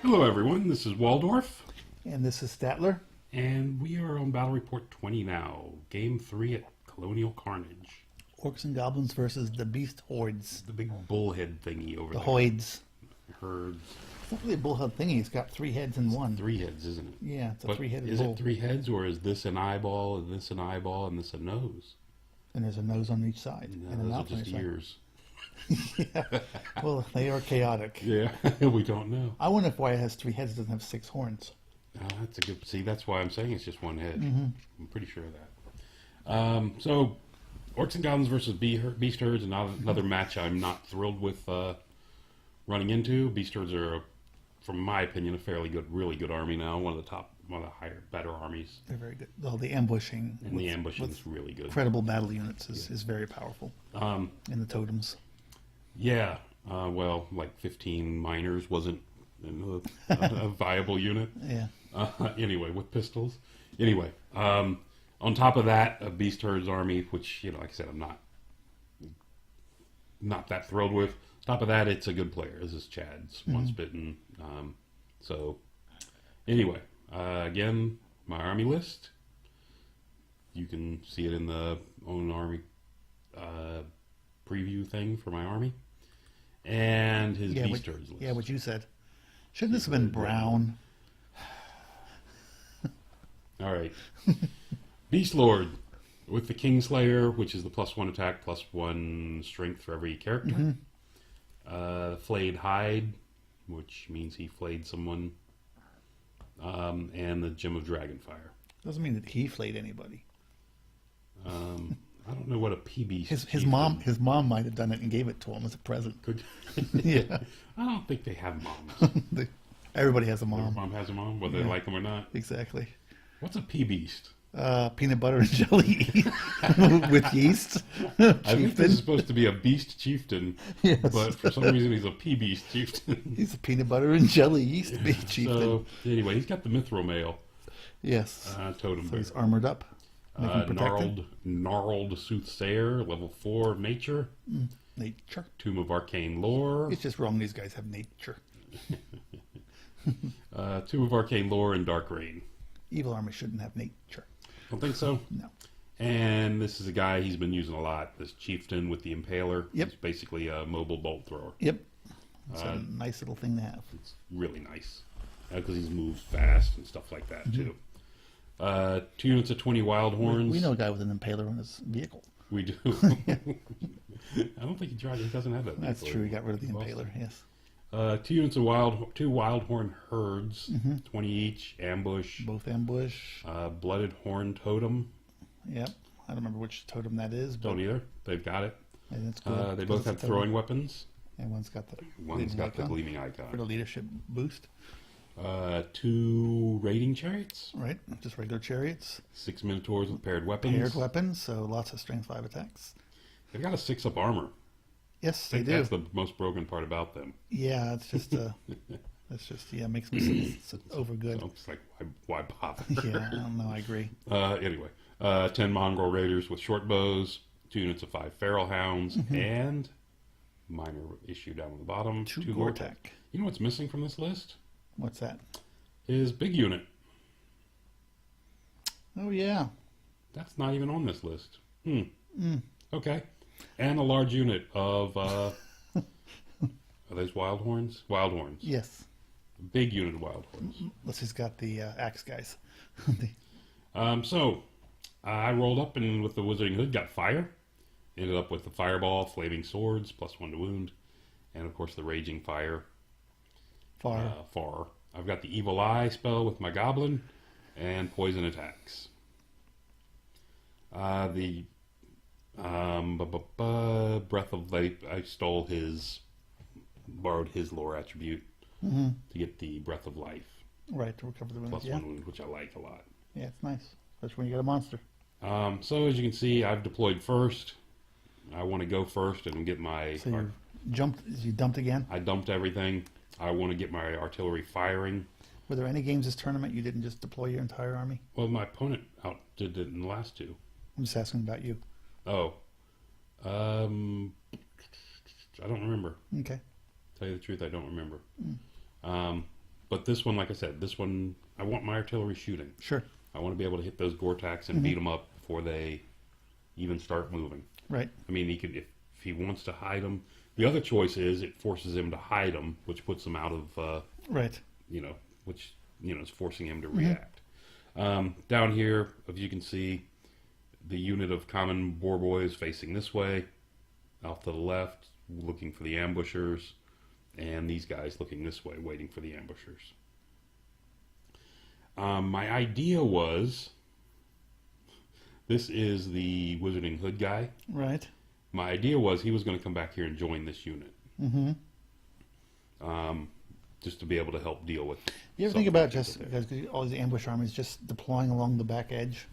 Hello everyone, this is Waldorf, And this is Statler. and we are on Battle Report 20 now. Game 3 at Colonial Carnage. Orcs and Goblins versus the Beast Hordes. The big bullhead thingy over The there. Hoids. Herds. It's not really a bullhead thingy. It's got 3 heads in one. 3 heads, isn't it? Yeah, it's a But 3-headed is bull. it 3 heads, or is this an eyeball, and this an eyeball, and this a nose? And there's a nose on each side. No, and a those are mouth on just each side. ears. Yeah. Well, they are chaotic. Yeah, we don't know. I wonder if why it has 3 heads, it doesn't have 6 horns. That's a good. See, that's why I'm saying it's just 1 head. Mm-hmm. I'm pretty sure of that. So, Orcs and Goblins versus Beast Herds, another match I'm not thrilled with running into. Beast Herds are, from my opinion, a fairly good, really good army now. One of the higher, better armies. They're very good. Well, the ambushing. And the ambushing is really good. Credible battle units is very powerful. And the totems. Yeah. Well, like 15 miners wasn't a viable unit. Yeah. Anyway, with pistols. Anyway, on top of that, a Beast Herd's army, which, like I said, I'm not that thrilled with. On top of that, it's a good player. This is Chad's once bitten. So, anyway, again, my army list. You can see it in the own army preview thing for my army. And his Beast Herds list. Yeah, what you said. Shouldn't this have been brown? All right. Beast Lord with the Kingslayer, which is the +1 attack, +1 strength for every character. Flayed Hide, which means he flayed someone. And the Gem of Dragonfire. Doesn't mean that he flayed anybody. I don't know what a P-Beast His mom might have done it and gave it to him as a present. could. Yeah. I don't think they have moms. Everybody has a Their mom. mom has a mom, whether they like them or not. Exactly. What's a P-Beast? Peanut butter and jelly with yeast. I think this Chieftain. is supposed to be a Beast Chieftain, Yes. but for some reason he's a P-Beast Chieftain. He's a peanut butter and jelly yeast chieftain. So, anyway, he's got the Mithril Mail Yes. totem. So he's armored up. Making protected. Gnarled Soothsayer, level 4 of Nature. Nature. Tomb of Arcane Lore. It's just wrong these guys have nature. Tomb of Arcane Lore and Dark Rain. Evil army shouldn't have nature. Don't think so? No. And this is a guy he's been using a lot. This Chieftain with the Impaler. Yep. He's basically a mobile bolt thrower. Yep. It's a nice little thing to have. It's really nice. Because he's moves fast and stuff like that, too. 2 units of 20 Wild Horns. We know a guy with an impaler on his vehicle. We do. I don't think he doesn't have that. That's vehicle true. He got rid of the anymore. impaler. Yes. 2 units of two wild horn herds, 20 each, ambush, Both ambush. blooded horn totem. Yep. I don't remember which totem that is, but Don't either. They've got it. and it's good. They because both it's a have totem. throwing weapons. And one's got the One's got the icon gleaming for the icon. leadership boost. 2 raiding chariots, Right. Just regular chariots. 6 minotaurs with paired weapons. Paired weapons, so lots of strength 5 attacks. They've got a 6-up armor. Yes, I they think do. that's the most broken part about them. Yeah, it's just makes me so over good. So it's like, why bother? Yeah, I don't know. I agree. Anyway, 10 mongrel raiders with short bows, 2 units of 5 feral hounds, and minor issue down on the bottom, 2 Gortek. You know what's missing from this list? What's that? His big unit. Oh yeah, That's not even on this list. Okay. And a large unit of are those wild horns? Wild horns. yes. Big unit of wild horns. Unless he's got the axe guys. So I rolled up and with the Wizarding Hood got fire. Ended up with the fireball, flaming swords, +1 to wound, and of course the raging fire. Far. I've got the Evil Eye spell with my goblin, and poison attacks. The Breath of Life, I borrowed his lore attribute to get the Breath of Life. Right, to recover the wounds. +1 Yeah. wound, which I like a lot. Yeah, it's nice. Especially when you got a monster. So as you can see, I've deployed first. I want to go first and get my... So you dumped again? I dumped everything. I want to get my artillery firing. Were there any games this tournament you didn't just deploy your entire army? Well, my opponent outdid it in the last 2. I'm just asking about you. Oh. I don't remember. Okay. Tell you the truth, I don't remember. But this one, like I said, this one, I want my artillery shooting. Sure. I want to be able to hit those Gore-Tex and beat them up before they even start moving. Right. I mean, he could, if he wants to hide them. The other choice is it forces him to hide them, which puts him out of, Right. which, is forcing him to react. Down here, as you can see, the unit of common boar boys facing this way, off to the left, looking for the ambushers, and these guys looking this way, waiting for the ambushers. My idea was, this is the Wizarding Hood guy. Right. My idea was he was going to come back here and join this unit. Mm-hmm. Just to be able to help deal with. You ever think about just because all these ambush armies just deploying along the back edge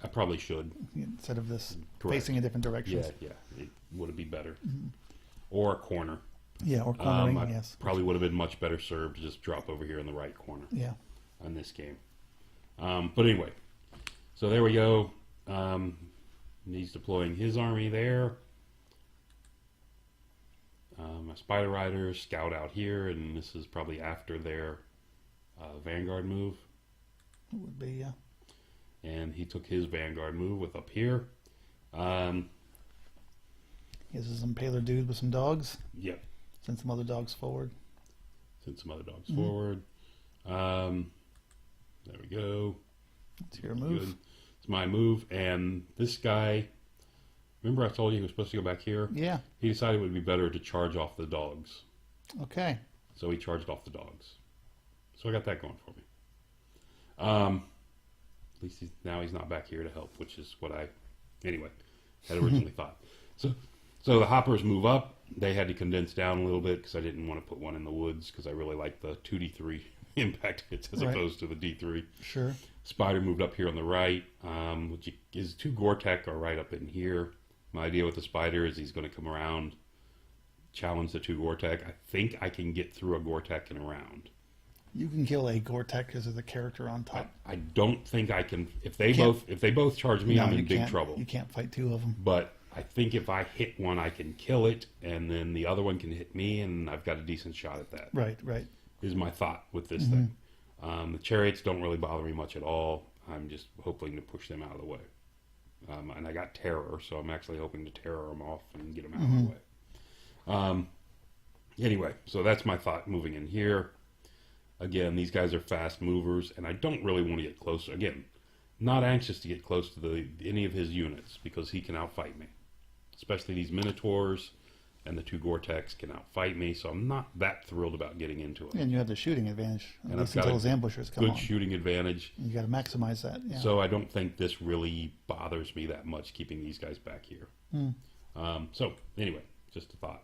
I probably should. instead of this Correct. facing in different directions? Yeah. It would be better. Or a corner. Yeah, or cornering. I Yes. probably would have been much better served to just drop over here in the right corner Yeah. on this game. But anyway, so there we go. He's deploying his army there. My Spider Riders scout out here, and this is probably after their Vanguard move. It would be. Yeah. And he took his Vanguard move with up here. This is some paler dude with some dogs. Yep. Send some other dogs forward. Send some other dogs forward. There we go. It's your move. Good. It's my move. And this guy, remember I told you he was supposed to go back here? Yeah. He decided it would be better to charge off the dogs. Okay. So he charged off the dogs. So I got that going for me. At least now he's not back here to help, which is what I, anyway, had originally thought. So the hoppers move up. They had to condense down a little bit because I didn't want to put one in the woods because I really like the 2D3 impact hits as opposed to the D3. Sure. Spider moved up here on the right, which is 2 Gore-Tex are right up in here. My idea with the Spider is he's going to come around, challenge the 2 Gore-Tex. I think I can get through a Gore-Tex and around. You can kill a Gore-Tex because of the character on top. I don't think I can. If they both charge me, I'm in big trouble. You can't fight 2 of them. But I think if I hit one, I can kill it, and then the other one can hit me, and I've got a decent shot at that. Right. Is my thought with this thing. The chariots don't really bother me much at all. I'm just hoping to push them out of the way. And I got terror, so I'm actually hoping to terror them off and get them out of the way. Anyway, so that's my thought moving in here. Again, these guys are fast movers, and I don't really want to get closer. Again, not anxious to get close to any of his units because he can outfight me. Especially these Minotaurs and the 2 Gore-Tex can outfight me, so I'm not that thrilled about getting into it. And you have the shooting advantage, at And least I've got until his ambushers come on. Good shooting advantage. You got to maximize that. Yeah. So I don't think this really bothers me that much, keeping these guys back here. So anyway, just a thought.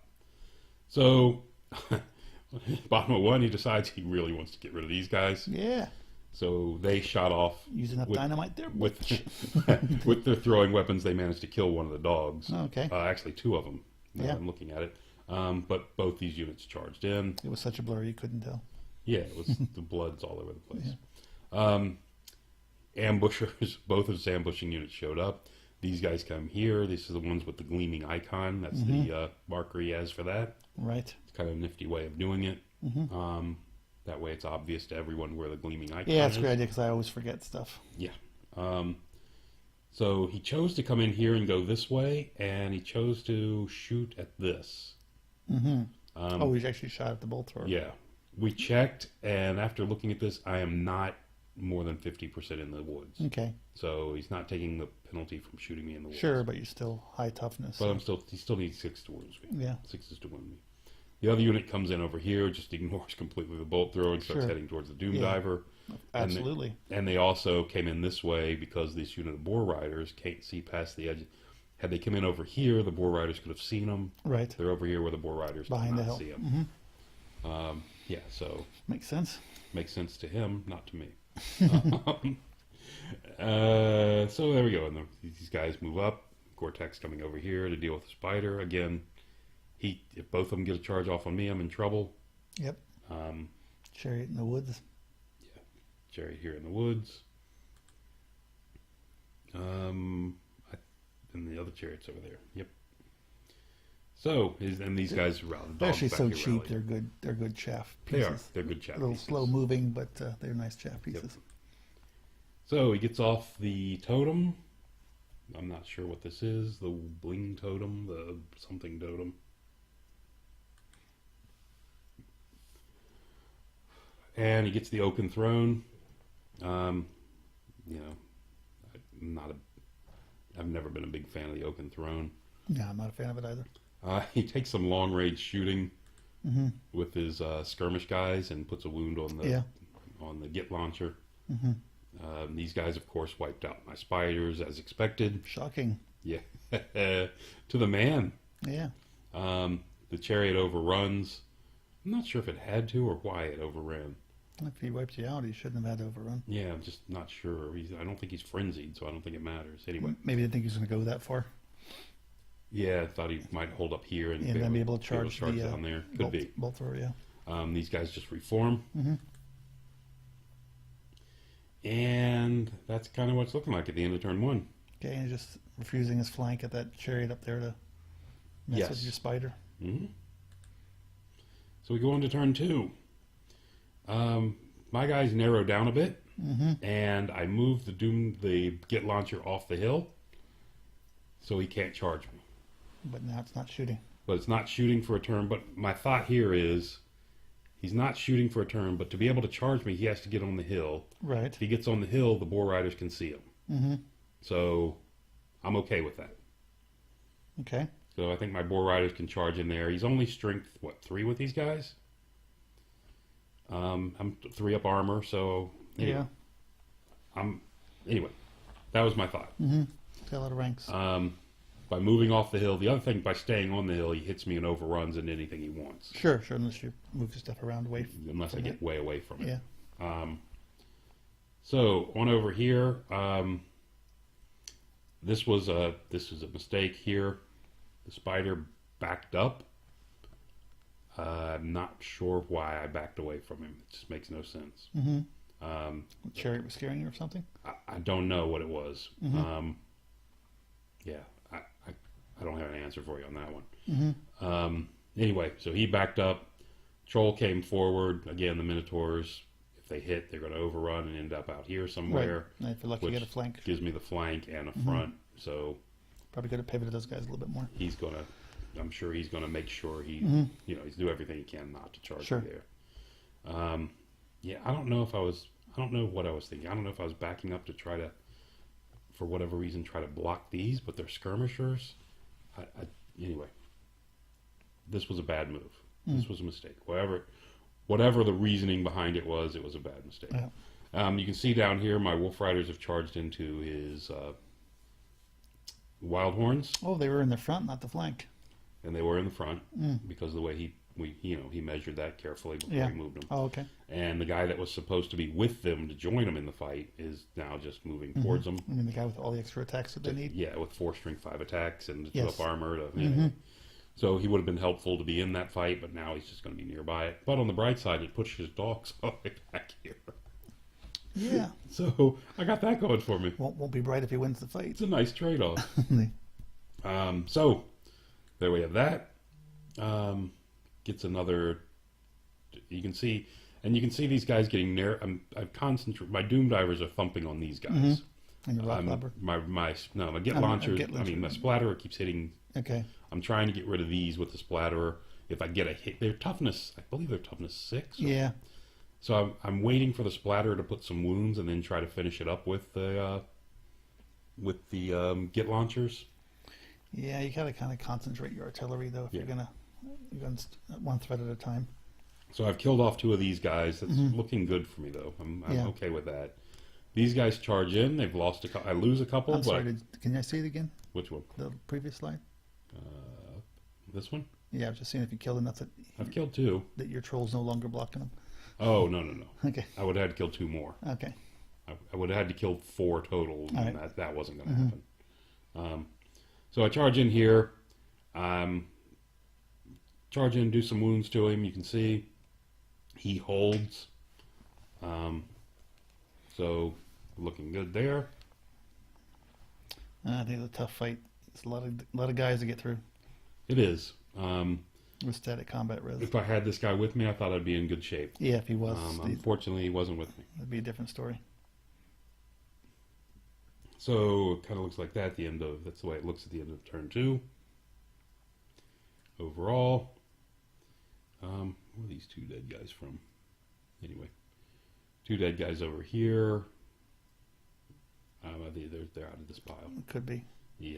So bottom of 1, he decides he really wants to get rid of these guys. Yeah. So they shot off. Using up dynamite there. With their throwing weapons, they managed to kill one of the dogs. Okay. Actually, 2 of them. Yeah. I'm looking at it. But both these units charged in. It was such a blur you couldn't tell. Yeah, it was the blood's all over the place. Ambushers, both of his ambushing units showed up. These guys come here. These are the ones with the gleaming icon. That's the marker he has for that. Right. It's kind of a nifty way of doing it. That way it's obvious to everyone where the gleaming icon Yeah, it's is. a great idea because I always forget stuff. Yeah. So he chose to come in here and go this way, and he chose to shoot at this. Oh, he actually shot at the bolt thrower. Yeah. We checked, and after looking at this, I am not more than 50% in the woods. Okay. So he's not taking the penalty from shooting me in the woods. Sure, but you're still high toughness. But he still needs 6 to wound me. Yeah. 6 is to wound me. The other unit comes in over here, just ignores completely the bolt thrower and starts Sure. heading towards the Doom Yeah. Diver. Absolutely. And they also came in this way because this unit of Boar Riders can't see past the edge. Had they come in over here, the Boar Riders could have seen them. Right. They're over here where the Boar Riders Behind the cannot hill. see them. Yeah, so Makes sense. makes sense to him, not to me. So there we go. And these guys move up. Gore-Tex coming over here to deal with the Spider. Again, if both of them get a charge off on me, I'm in trouble. Yep. Chariot in the woods. Chariot here in the woods. And the other chariot's over there. Yep. So, and these guys, well, the They're dogs actually back so here cheap. really- They're good chaff They pieces. are. They're good chaff A little pieces. slow moving, but they're nice chaff pieces. So he gets off the totem. I'm not sure what this is. The bling totem, the something totem. And he gets the oaken throne. You know, I've never been a big fan of the oaken throne. Yeah, I'm not a fan of it either. He takes some long range shooting Mm-hmm. with his skirmish guys and puts a wound on the git launcher. Mm-hmm. These guys, of course, wiped out my spiders as expected. Shocking. Yeah, to the man. Yeah. The chariot overruns. I'm not sure if it had to or why it overran. If he wiped you out, he shouldn't have had to overrun. Yeah, I'm just not sure. I don't think he's frenzied, so I don't think it matters. Anyway. Maybe they didn't think he was going to go that far. Yeah, I thought he might hold up here and then be able to charge the down there. Could be. Bolt thrower, yeah. These guys just reform. Mm-hmm. And that's kind of what it's looking like at the end of turn 1. Okay, and just refusing his flank at that chariot up there to mess Yes. with your spider. Mm-hmm. So we go into turn 2. My guys narrow down a bit, and I move the git launcher off the hill, so he can't charge me. But now it's not shooting. But it's not shooting for a turn. But my thought here is, he's not shooting for a turn, but to be able to charge me, he has to get on the hill. Right. If he gets on the hill, the boar riders can see him. Mm-hmm. So I'm okay with that. Okay. So I think my boar riders can charge in there. He's only strength, 3 with these guys? I'm 3 up armor, so anyway. Yeah. Anyway, that was my thought. Mm-hmm. Got a lot of ranks. By moving off the hill, the other thing, by staying on the hill, he hits me and overruns into anything he wants. Sure, unless you move your stuff around away. Unless I get way away from it. Yeah. So on over here, this was a mistake here. The spider backed up. I'm not sure why I backed away from him. It just makes no sense. Mm-hmm. The chariot was scaring you or something? I don't know what it was. Mm-hmm. Yeah, I don't have an answer for you on that one. Mm-hmm. Anyway, so he backed up. Troll came forward. Again, the Minotaurs, if they hit, they're going to overrun and end up out here somewhere. Right. And if you're lucky, you which get a flank. gives me the flank and a front. So Probably could have pivoted those guys a little bit more. he's going to, I'm sure he's going to make sure he, he's do everything he can not to charge me there. Yeah, I don't know what I was thinking. I don't know if I was backing up to try to, for whatever reason, try to block these, but they're skirmishers. Anyway, this was a bad move. This was a mistake. Whatever the reasoning behind it was a bad mistake. Yeah. You can see down here, my Wolf Riders have charged into his Wild Horns, Oh, they were in the front, not the flank. and they were in the front because of the way he measured that carefully before he moved them. Oh, okay. And the guy that was supposed to be with them to join them in the fight is now just moving towards them. I mean, the guy with all the extra attacks that they need. Yeah, with 4 strength 5 attacks and 2 Yes. up armor. Anyway. So he would have been helpful to be in that fight, but now he's just going to be nearby it. But on the bright side, it pushes his dogs all the way back here. Yeah. So I got that going for me. Won't be bright if he wins the fight. It's a nice trade-off. So there we have that. Gets another. You can see these guys getting near. I've concentrated. My Doom Divers are thumping on these guys. And your rock lubber. My Git launchers. Git launcher. I mean, my splatterer keeps hitting. Okay. I'm trying to get rid of these with the splatterer. If I get a hit, their toughness. I believe they're toughness 6. Yeah. So I'm waiting for the splatterer to put some wounds and then try to finish it up with the Git launchers. Yeah, you gotta kind of concentrate your artillery though if you're gonna one threat at a time. So I've killed off 2 of these guys. That's looking good for me though. I'm okay with that. These guys charge in. They've lost I lose a couple. I'm sorry. Can I see it again? Which one? The previous slide. This one? Yeah, I was just seeing if you killed enough I've killed 2. that your troll's no longer blocking them. Oh no. Okay. I would have had to kill 2 more. Okay. I would have had to kill 4 total, and right. that wasn't going to happen. So I charge in here. Charge in, do some wounds to him. You can see he holds. So looking good there. I think it's a tough fight. It's a lot of guys to get through. It is. With static combat res. If I had this guy with me, I thought I'd be in good shape. Yeah, if he was, Unfortunately, he wasn't with me. it'd be a different story. So it kind of looks like that at the end of, that's the way it looks at the end of turn 2. Overall, where are these 2 dead guys from? Anyway, 2 dead guys over here. They're out of this pile. It could be. They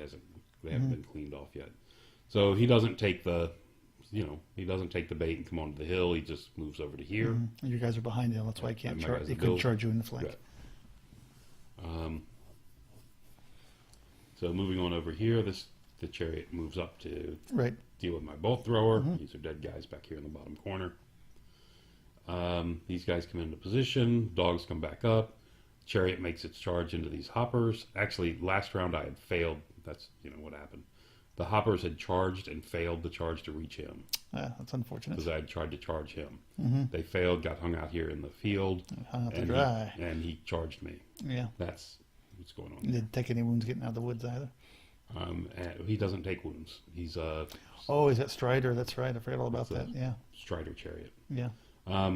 haven't been cleaned off yet. So he doesn't take the, he doesn't take the bait and come onto the hill. He just moves over to here. And you guys are behind him. That's why he can't My charge. guys He are couldn't built. charge you in the flank. Right. So moving on over here, the chariot moves up to deal with my bolt thrower. These are dead guys back here in the bottom corner. These guys come into position. Dogs come back up. Chariot makes its charge into these hoppers. Actually, last round I had failed. That's what happened. The hoppers had charged and failed the charge to reach him. That's unfortunate. Because I had tried to charge him. They failed, got hung out here in the field, Hung out to dry. and he charged me. Yeah. That's what's going on. He didn't take any wounds getting out of the woods either. And he doesn't take wounds. He's a Oh, is that Strider? That's right. I forgot all about that. Yeah. Strider chariot. Yeah.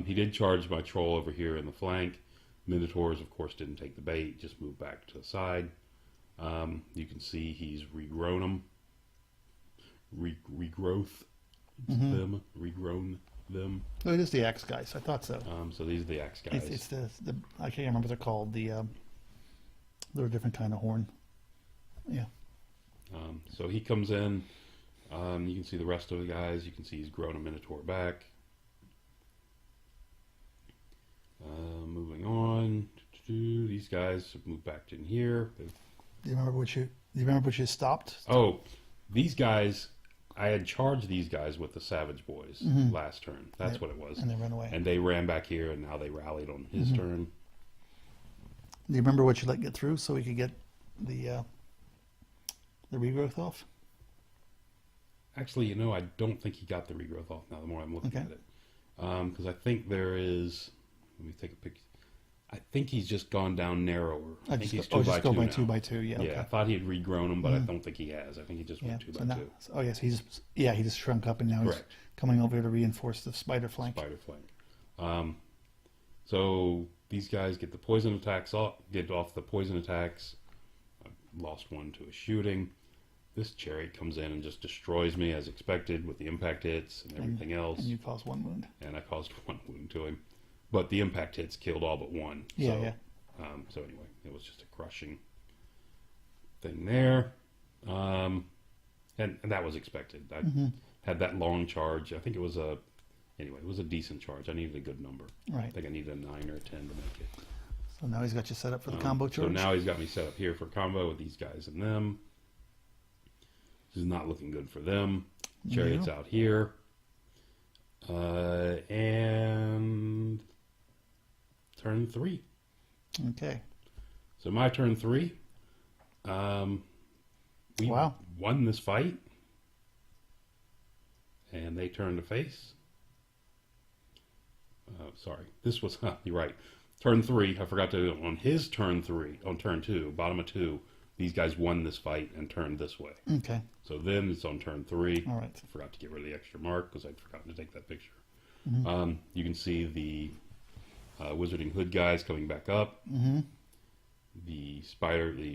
He did charge my troll over here in the flank. Minotaurs, of course, didn't take the bait, just moved back to the side. You can see he's regrown them. Regrown them. Oh, it is the axe guys. I thought so. So these are the axe guys. It's the I can't remember what they're called. They're a different kind of horn. Yeah. So he comes in. You can see the rest of the guys. You can see he's grown a Minotaur back. Moving on. These guys have moved back in here. Do you remember what you stopped? Oh, these guys. I had charged these guys with the Savage Boys last turn. That's what it was. And they ran away. And they ran back here, and now they rallied on his turn. Do you remember what you let get through so we could get the regrowth off? Actually, I don't think he got the regrowth off now, the more I'm looking at it. Because I think there is... Let me take a picture. I think he's just gone down narrower. I think he's 2 by 2 now. 2 by 2, yeah. Yeah, Okay. I thought he had regrown them, but I don't think he has. I think he just went 2 by 2. Oh, yes. He just shrunk up, and now he's coming over to reinforce the spider flank. Spider flank. So these guys get the poison attacks off, get off the poison attacks. I lost one to a shooting. This chariot comes in and just destroys me as expected with the impact hits and everything else. And you caused 1 wound. And I caused 1 wound to him. But the impact hits killed all but 1. Yeah, so, yeah. So anyway, it was just a crushing thing there. And that was expected. I had that long charge. I think it was it was a decent charge. I needed a good number. Right. I think I needed a 9 or a 10 to make it. So now he's got you set up for the combo charge? So now he's got me set up here for combo with these guys and them. This is not looking good for them. Chariot's out here. And turn 3. Okay. So my turn 3. We won this fight. And they turned to face. Sorry. This was, you're right. Turn 3. I forgot to, on his turn 3, on turn 2, bottom of 2, these guys won this fight and turned this way. Okay. So then it's on turn 3. All right. I forgot to get rid of the extra mark because I'd forgotten to take that picture. You can see the Wizarding Hood guys coming back up. The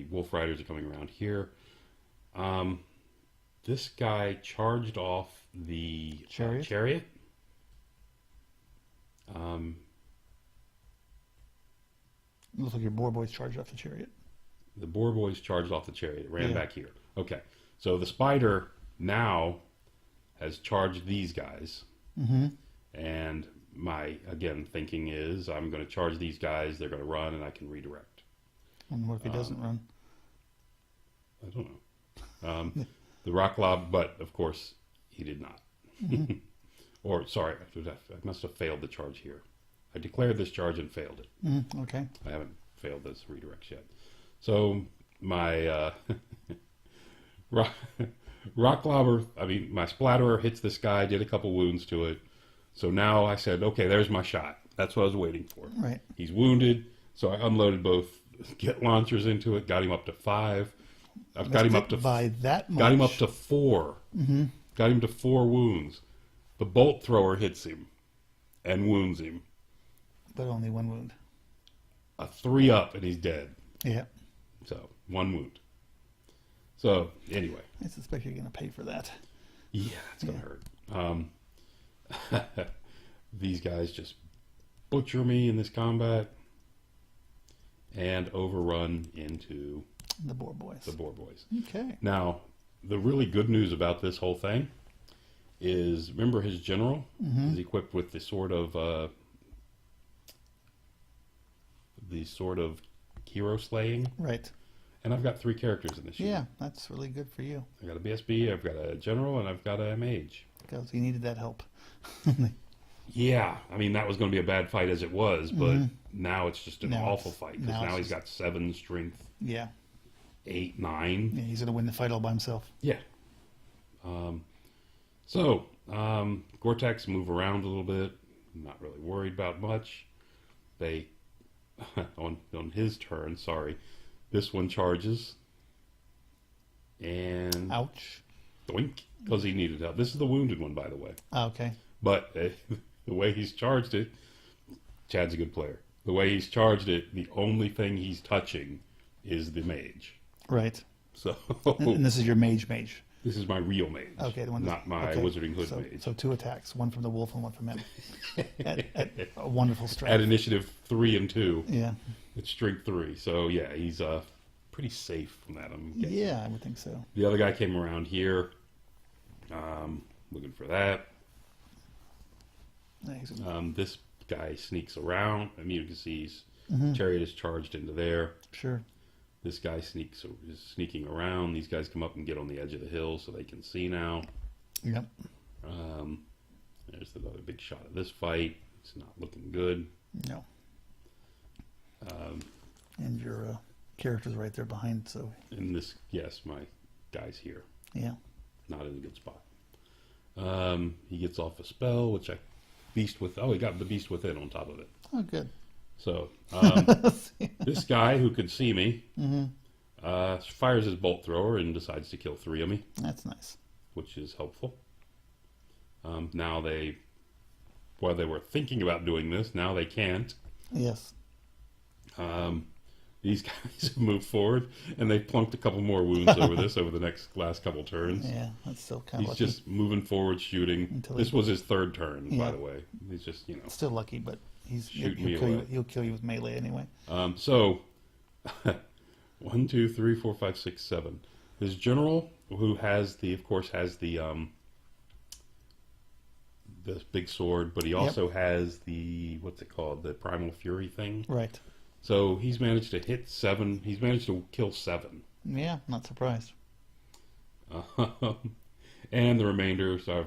Wolf Riders are coming around here. This guy charged off the chariot. Looks like your boar boys charged off the chariot. The boar boys charged off the chariot. It ran back here. Okay. So the spider now has charged these guys. And my, again, thinking is I'm going to charge these guys. They're going to run, and I can redirect. And what if he doesn't run? I don't know. The rock lob, but of course he did not. Or sorry, I must have failed the charge here. I declared this charge and failed it. Okay. I haven't failed this redirect yet. So my rock lobber, my splatterer hits this guy, did a couple wounds to it. So now I said, okay, there's my shot. That's what I was waiting for. Right. He's wounded, so I unloaded both get launchers into it, got him up to 5. I've got him up to by that much. Got him up to 4. Got him to 4 wounds. The bolt thrower hits him and wounds him. But only 1 wound. A 3 up and he's dead. Yeah. So 1 wound. So anyway, I suspect you're going to pay for that. yeah, it's gonna hurt. These guys just butcher me in this combat and overrun into The Boar Boys. the Boar Boys. Okay. Now, the really good news about this whole thing is, remember his general is equipped with the sort of hero slaying, Right. and I've got 3 characters in this unit. Yeah, that's really good for you. I got a BSB, I've got a general, and I've got a mage. Because you needed that help. Yeah, I mean that was going to be a bad fight as it was, but now it's just an Now awful it's- fight because now now it's he's got 7 strength, Yeah. 8, 9. Yeah, he's going to win the fight all by himself. Yeah. Gore-Tex move around a little bit. Not really worried about much. They, on his turn, sorry, this one charges. And Ouch. doink, because he needed help. This is the wounded one, by the way. Okay. But the way he's charged it, Chad's a good player. The way he's charged it, the only thing he's touching is the mage. Right. So And this is your mage. this is my real mage. Okay, the one not my okay. Wizarding Hood so, mage. So 2 attacks, 1 from the wolf and 1 from him. at a wonderful strength. At initiative 3 and 2, Yeah. it's strength 3. So yeah, he's pretty safe from that. I'm guessing. Yeah, I would think so. The other guy came around here, looking for that. Yeah, he's- This guy sneaks around. I mean, you can see his Mm-hmm. chariot is charged into there. Sure. This guy is sneaking around. These guys come up and get on the edge of the hill so they can see now. Yep. There's another big shot of this fight. It's not looking good. No. And your character's right there behind, so And this, yes, my guy's here. yeah. Not in a good spot. He gets off a spell, which he got the beast within on top of it. Oh, good. So, this guy who could see me, fires his bolt thrower and decides to kill 3 of me, That's nice. which is helpful. Now while they were thinking about doing this, now they can't. Yes. These guys move forward, and they plunked a couple more wounds over the last couple turns. Yeah, that's still kind He's of lucky. just moving forward, shooting. Until This he- was his 3rd turn, by Yeah. the way. He's just, Still lucky, but Shoot me he'll kill away. he'll kill you with melee anyway. So, 1, 2, 3, 4, 5, 6, 7. His general, who has the big sword, but he also has the, what's it called, the Primal Fury thing. Right. So he's managed to hit 7. He's managed to kill 7. Yeah, not surprised. And the remainders are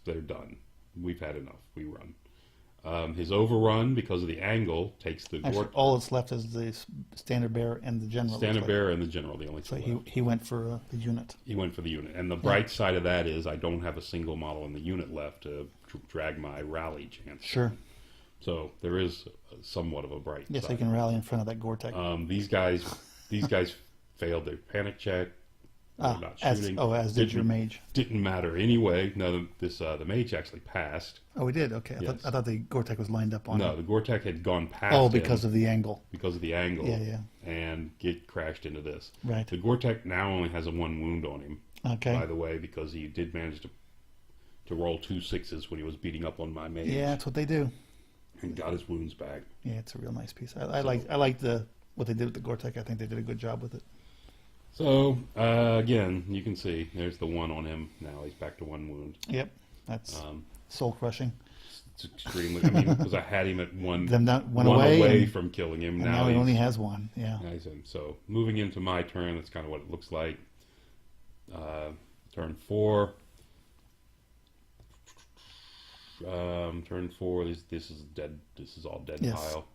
they're done. We've had enough. We run. His overrun, because of the angle, takes the Actually, all that's left is the standard bearer and the general. standard bearer and the general, the only So two left. he went for the unit. He went for the unit. And the bright side of that is I don't have a single model in the unit left to drag my rally chance. Sure. So there is somewhat of a bright Yes, side. he can rally in front of that Gore-Tex. These guys failed their panic check. They're not shooting. As did your mage. Didn't matter anyway. No, the mage actually passed. Oh, he did? Okay. Yes. I thought the Gore-Tex was lined up on No, him. the Gore-Tex had gone past Oh, him because of the angle. because of the angle. Yeah. And crashed into this. Right. The Gore-Tex now only has a 1 wound on him, Okay. by the way, because he did manage to roll 2 6s when he was beating up on my mage. Yeah, that's what they do. And got his wounds back. Yeah, it's a real nice piece. I like what they did with the Gore-Tex. I think they did a good job with it. So, again, you can see there's the 1 on him. Now he's back to 1 wound. Yep. That's soul crushing. It's extremely, I mean, because I had him at one away and- from killing him. And now he only has 1. Yeah. now he's in. So, moving into my turn, that's kind of what it looks like. Turn 4. Turn 4, this is dead. This is all dead Yes. pile.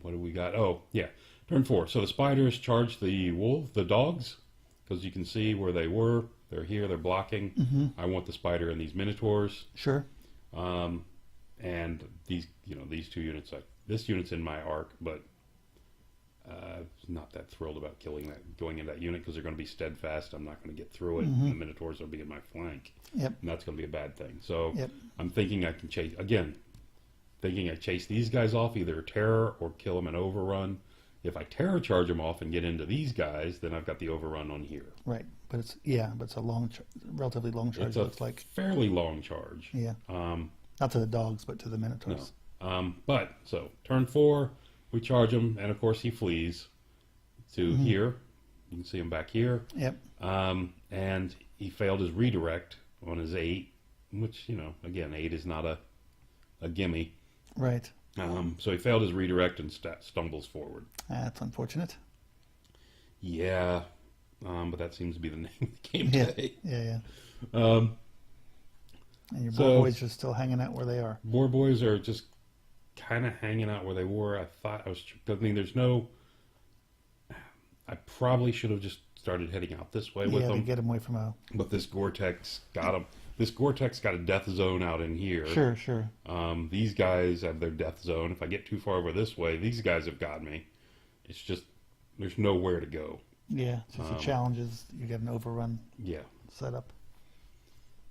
What do we got? Oh, yeah. Turn 4. So the spiders charge the dogs, because you can see where they were. They're here. They're blocking. Mm-hmm. I want the spider and these minotaurs. Sure. And these 2 units. This unit's in my arc, but Not that thrilled about going into that unit because they're going to be steadfast. I'm not going to get through it. And the Minotaurs will be in my flank. Yep. And that's going to be a bad thing. So Yep. I'm thinking I can chase, again, thinking I chase these guys off, either terror or kill them and overrun. If I terror charge them off and get into these guys, then I've got the overrun on here. Right. But it's a relatively long charge. It's It a looks like. fairly long charge. Yeah. Not to the dogs, but to the Minotaurs. No. So turn 4, we charge him, and of course he flees to here. You can see him back here. Yep. And he failed his redirect on his 8, which, again, 8 is not a gimme. Right. So he failed his redirect and stumbles forward. That's unfortunate. Yeah, but that seems to be the name of the game Yeah. today. Yeah. And your So- boys are still hanging out where they are. Boar boys are just kind of hanging out where they were. There's no. I probably should have just started heading out this way with Yeah, to them. get them away from a. But this Gore-Tex got them. This Gore-Tex got a death zone out in here. Sure. These guys have their death zone. If I get too far over this way, these guys have got me. It's just there's nowhere to go. Yeah. So the challenge is you get an overrun Yeah. setup.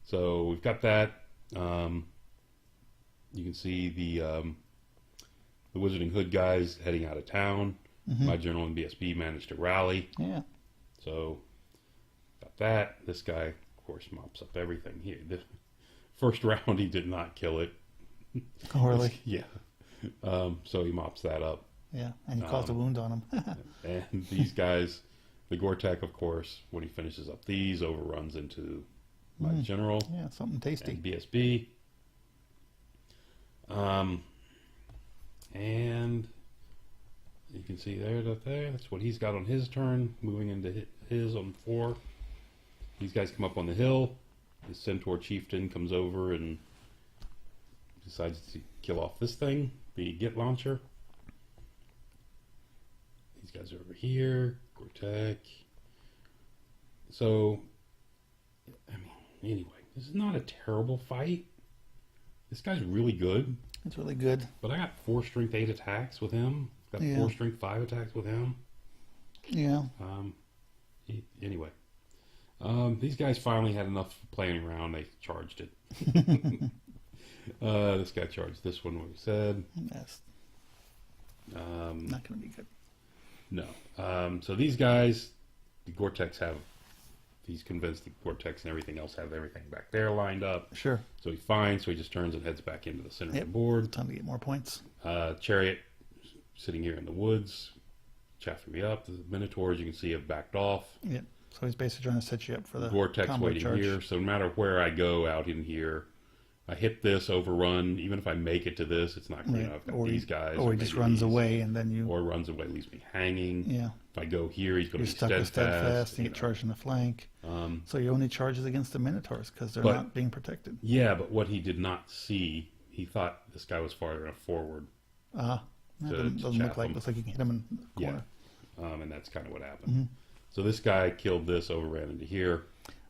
So we've got that. You can see the Wizarding Hood guys heading out of town. My general and BSB managed to rally. Yeah. So got that. This guy, of course, mops up everything here. The first round he did not kill it. Oh, really? Yeah. So he mops that up. Yeah. And you caused a wound on him. And these guys, the Gore-Tex, of course, when he finishes up these, overruns into my general Yeah, something tasty. and BSB. And you can see there. That's what he's got on his turn. Moving into his on 4. These guys come up on the hill. The Centaur Chieftain comes over and decides to kill off this thing, the Git Launcher. These guys are over here. Gore-Tex. So, anyway, this is not a terrible fight. This guy's really good. It's really good. But I got 4 strength 8 attacks with him. Got Yeah. 4 strength 5 attacks with him. Yeah. Anyway, these guys finally had enough playing around. They charged it. This guy charged this one, what we said. That's not going to be good. No. So these guys, the Gore-Tex he's convinced the Gore-Tex and everything else have everything back there lined up. Sure. So he's fine. So he just turns and heads back into the center Yep. of the board. Time to get more points. Chariot sitting here in the woods, chaffing me up. The Minotaurs, you can see, have backed off. Yep. So he's basically trying to set you up for the Gore-Tex combo waiting charge. here. So no matter where I go out in here, I hit this, overrun. Even if I make it to this, it's not going to. I've got Or these he, guys. or he just runs away and then you. Or runs away, leaves me hanging. Yeah. If I go here, he's going You're to be stuck with steadfast and you you get know. charged in the flank. So he only charges against the Minotaurs because they're But- not being protected. Yeah, but what he did not see, he thought this guy was far enough forward. That doesn't to look chaff like him. looks like you can hit him in the Yeah. corner. And that's kind of what happened. So this guy killed this, overran into here,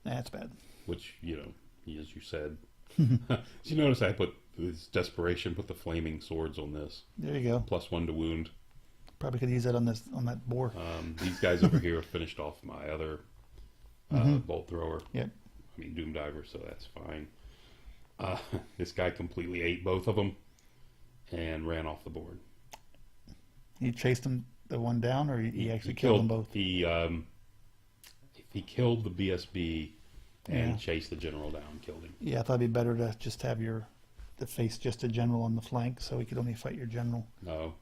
That's bad. which, as you said. Did you notice I put this desperation, put the flaming swords on this. There you go. +1 to wound. Probably could use that on that boar. These guys over here finished off my other bolt thrower. Yep. Doom diver, so that's fine. This guy completely ate both of them and ran off the board. You chased him the one down, or he actually killed them both? He killed the BSB and Yeah. chased the general down, killed him. Yeah, I thought it'd be better to just have the face just a general on the flank, so he could only fight your general No,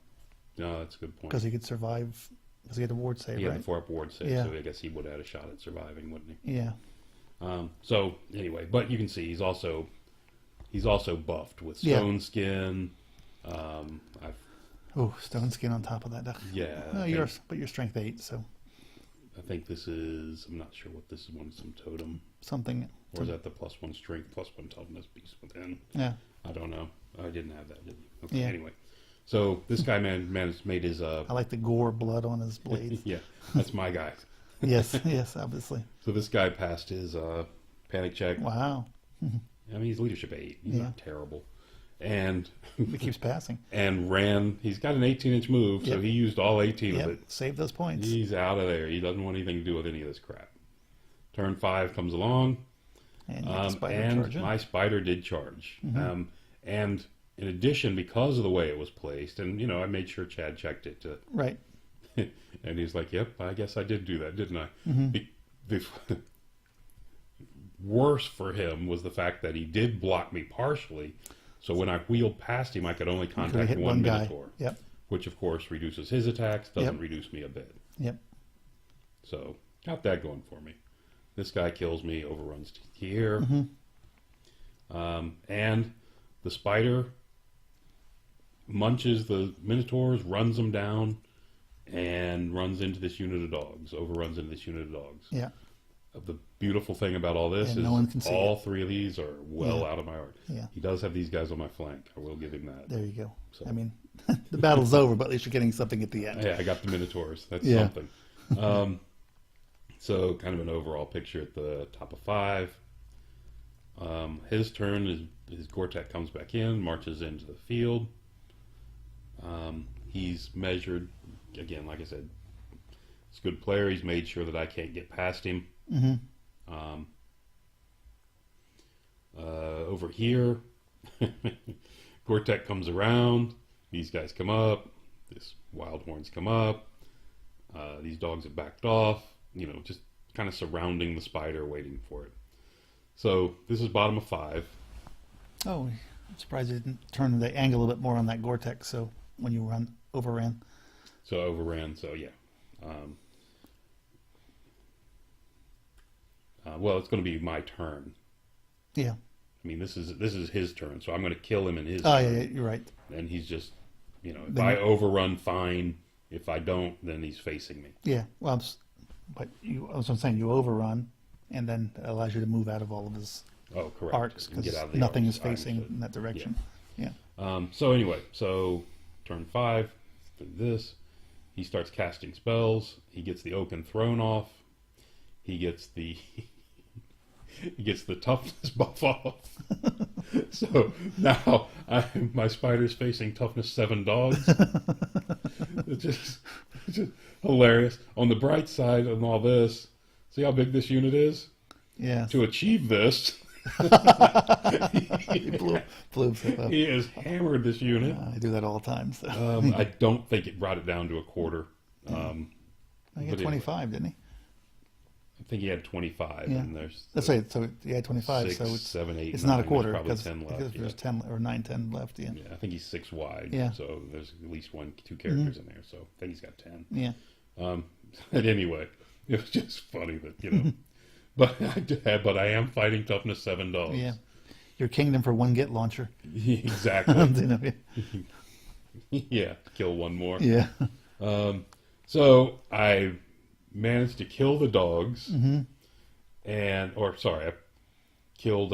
that's a good point. because he could survive. Because he had a ward save, He had right? the 4-up ward save, Yeah. so I guess he would have had a shot at surviving, wouldn't he? Yeah. So anyway, but you can see he's also buffed with Yeah. stone skin. Oh, stone skin on top of that. Yeah, No, I you're strength 8, so I think this is. I'm not sure what this is. Some totem, something. or is that the +1 strength, +1 toughness beast within? Yeah. I don't know. I didn't have that, did he? Okay. Yeah. Anyway, so this guy made his. I like the gore blood on his blades. Yeah, that's my guy. yes, obviously. So this guy passed his panic check. Wow. He's leadership 8. He's Yeah. not terrible. and It keeps passing. and ran. He's got an 18-inch move, so Yep. he used all 18 of Yep. it. Save those points. He's out of there. He doesn't want anything to do with any of this crap. Turn 5 comes along, And you get the spider and charge in. my spider did charge. And in addition, because of the way it was placed, and I made sure Chad checked it to. Right. And he's like, "Yep, I guess I did do that, didn't I?" The worse for him was the fact that he did block me partially, so when I wheeled past him, I could only contact hit one one guy. Minotaur, Yep. which of course reduces his attacks, doesn't Yep. reduce me a bit. Yep. So got that going for me. This guy kills me, overruns here, and the spider munches the Minotaurs, runs them down, and runs into this unit of dogs, overruns into this unit of dogs. Yeah. The beautiful thing about all this And is no one can see all it. 3 of these are well Yeah. out of my art. Yeah. He does have these guys on my flank. I will give him that. There you go. So- I mean, the battle's over, but at least you're getting something at the end. Yeah, I got the Minotaurs. That's Yeah. something. So kind of an overall picture at the top of 5. His turn is his Gore-Tex comes back in, marches into the field. He's measured, again, like I said, he's a good player. He's made sure that I can't get past him. Over here, Gore-Tex comes around. These guys come up. This wild horns come up. These dogs have backed off. Just kind of surrounding the spider, waiting for it. So this is bottom of 5. Oh, I'm surprised you didn't turn the angle a little bit more on that Gore-Tex. So when you overran. So I overran. So yeah. Well, it's going to be my turn. Yeah. I mean, this is his turn, so I'm going to kill him in his Oh, turn. yeah, you're right. And he's just, if Then I you- overrun, fine. If I don't, then he's facing me. Yeah. Well, but I was saying you overrun, and then it allows you to move out of all of his Oh, correct. arcs And get out because of the nothing arcs. is I facing understood. in that direction. Yeah. So anyway, turn 5, through this, he starts casting spells. He gets the oaken thrown off. He gets the toughness buff off. So now my spider's facing toughness 7 dogs. It's just hilarious. On the bright side of all this, see how big this unit is? Yeah. To achieve this, He blew himself up. he has hammered this unit. I do that all the time. So I don't think it brought it down to a quarter. he had but anyway. 25, didn't he? I think he had 25, Yeah. and there's That's right. So he had 25. 6, so it's 7, 8, it's 9. not a quarter There's probably because 10 left. there's Yeah. 10 or 9, 10 left. Yeah. Yeah, I think he's 6 wide. Yeah. So there's at least 2 characters in there. So I think he's got 10. Yeah. But anyway, it was just funny that but I am fighting toughness 7 dogs. Yeah. Your kingdom for one get launcher. Exactly. You know, Yeah, kill one more. yeah. So I managed to kill the dogs, Mm-hmm. I killed.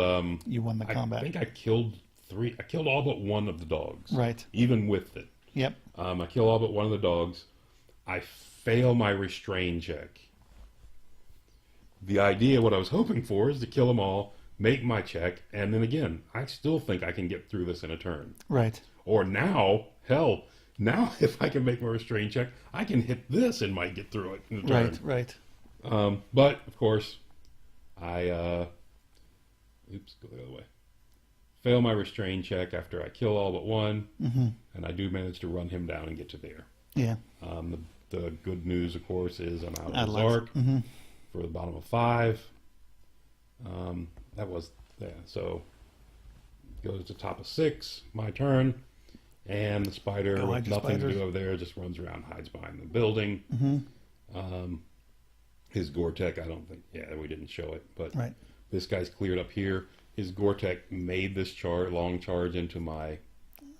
You won the combat. I think I killed 3. I killed all but one of the dogs. Right. Even with it, Yep. I kill all but one of the dogs. I fail my restrain check. The idea, what I was hoping for, is to kill them all, make my check, and then again, I still think I can get through this in a turn. Right. Or now, if I can make my restrain check, I can hit this and might get through it in a turn. Right. But of course, I go the other way. Fail my restrain check after I kill all but one, and I do manage to run him down and get to there. Yeah. The good news, of course, is I'm out Out of of his lives. arc for the bottom of 5. So goes to top of 6, my turn, and the spider Go with hide your nothing to spiders. do over there just runs around, hides behind the building. His Gore-Tex, I don't think, we didn't show it, but Right. this guy's cleared up here. His Gore-Tex made this long charge into my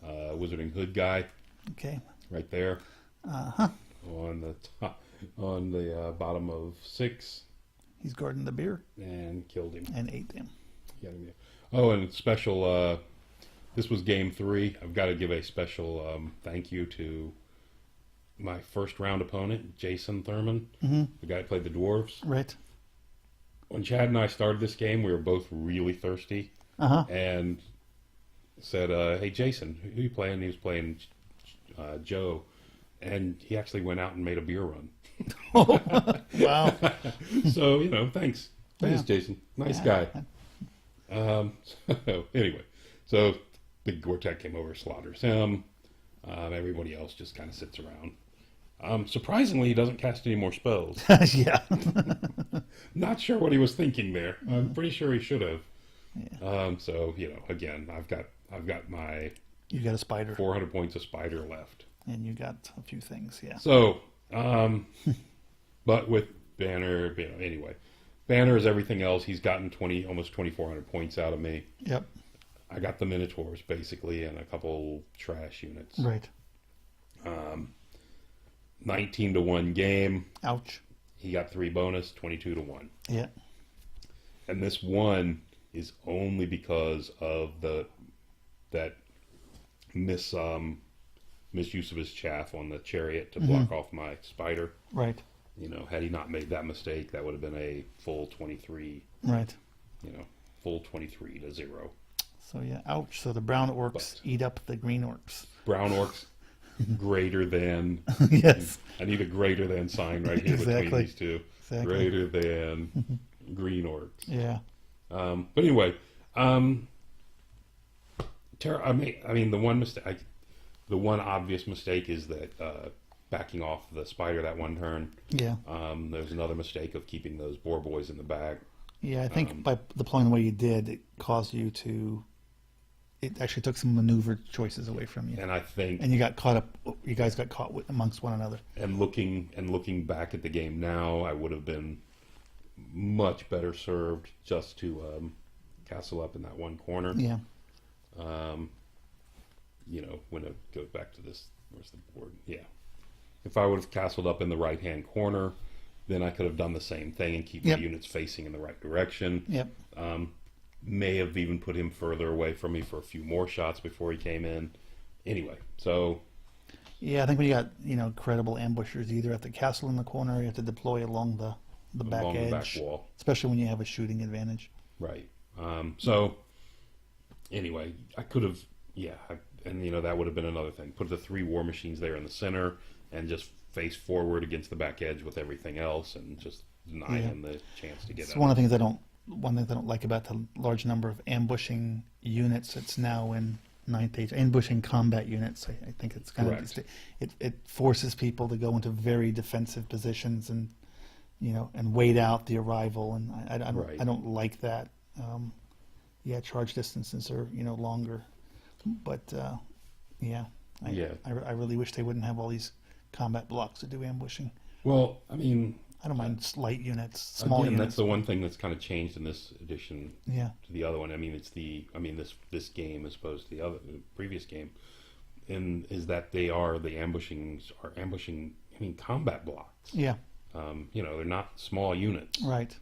Wizarding Hood guy Okay. right there. On the top, on the bottom of 6, He's guarding the beer and killed him. and ate him. Got him there. Oh, and special. This was game 3. I've got to give a special thank you to my first round opponent, Jason Thurman, the guy that played the dwarves. Right. When Chad and I started this game, we were both really thirsty, and said, "Hey, Jason, who you playing?" He was playing Joe, and he actually went out and made a beer run. Wow. So thanks, Yeah. Jason, nice Yeah. guy. So anyway, so Big Gortat came over, slaughters him. Everybody else just kind of sits around. Surprisingly, he doesn't cast any more spells. Yeah. Not sure what he was thinking there. I'm pretty sure he should have. Yeah. So again, I've got my You got a spider, 400 points of spider left. and you got a few things. Yeah. So, but with Banner, anyway, Banner is everything else. He's gotten almost 2,400 points out of me. Yep. I got the Minotaurs basically and a couple trash units. Right. 19-1 game. Ouch. He got 3 bonus, 22-1. Yeah. And this one is only because of that misuse of his chaff on the chariot to block off my spider. Right. Had he not made that mistake, that would have been a full 23. Right. Full 23-0. So yeah, ouch. So the brown orcs But- eat up the green orcs. Brown orcs greater than. Yes. I need a greater than sign right here between Exactly. these two. Exactly. Greater than green orcs. Yeah. But anyway, the one mistake, the one obvious mistake is that backing off the spider that one turn. Yeah. There's another mistake of keeping those boar boys in the bag. Yeah. I think by deploying the way you did, it caused you to. It actually took some maneuver choices away from you, And I think, and you got caught up. You guys got caught amongst one another. and looking back at the game now, I would have been much better served just to castle up in that one corner. Yeah. When it goes back to this, where's the board? Yeah. If I would have castled up in the right-hand corner, then I could have done the same thing and keep Yep. the units facing in the right direction. Yep. May have even put him further away from me for a few more shots before he came in. Anyway, so Yeah, I think when you got credible ambushers, you either have to castle in the corner, or you have to deploy along the back along edge, the back wall. especially when you have a shooting advantage. Right. So anyway, I could have, that would have been another thing. Put the 3 war machines there in the center and just face forward against the back edge with everything else and just deny him the chance to get It's out. one of the things I don't like about the large number of ambushing units that's now in 9th Age, ambushing combat units. I think it's kind Correct. of it forces people to go into very defensive positions and and wait out the arrival, and Right. I don't like that. Charge distances are longer, but I really wish they wouldn't have all these combat blocks to do ambushing. Well, I mean, I don't mind light units, small again, units. that's the one thing that's kind of changed in this edition Yeah, to the other one. I mean, this game as opposed to the previous game, and is that the ambushing combat blocks. yeah, They're not small units. right.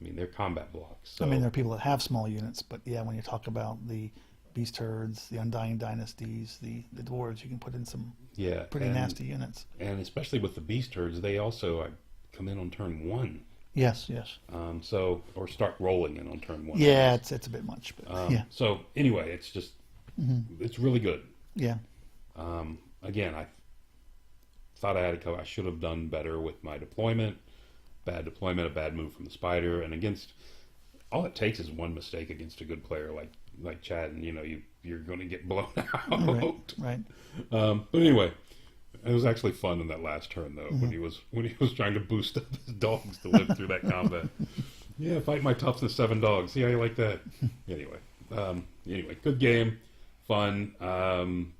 I mean, they're combat blocks. So, I mean, there are people that have small units, but yeah, when you talk about the beast herds, the undying dynasties, the dwarves, you can put in some pretty nasty units. And especially with the beast herds, they also come in on turn 1. Yes. Or start rolling in on turn 1. Yeah, it's a bit much, but yeah, So anyway, it's just it's really good. yeah, Again, I thought I should have done better with my deployment. Bad deployment, a bad move from the spider, and all it takes is one mistake against a good player like Chad, and you're going to get blown out. right. But anyway, it was actually fun in that last turn though, when he was trying to boost up his dogs to live through that combat. Yeah, fight my toughness 7 dogs. See how you like that? Anyway, good game, fun. I'm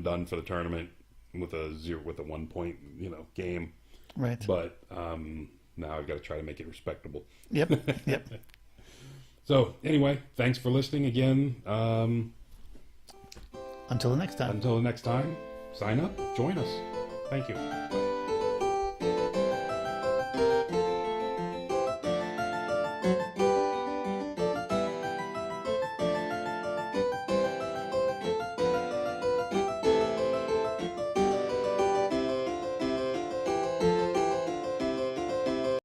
done for the tournament with a 1 point game. Right. But now I've got to try to make it respectable. Yep. So anyway, thanks for listening again. Until the next time. Until the next time, sign up, join us. Thank you.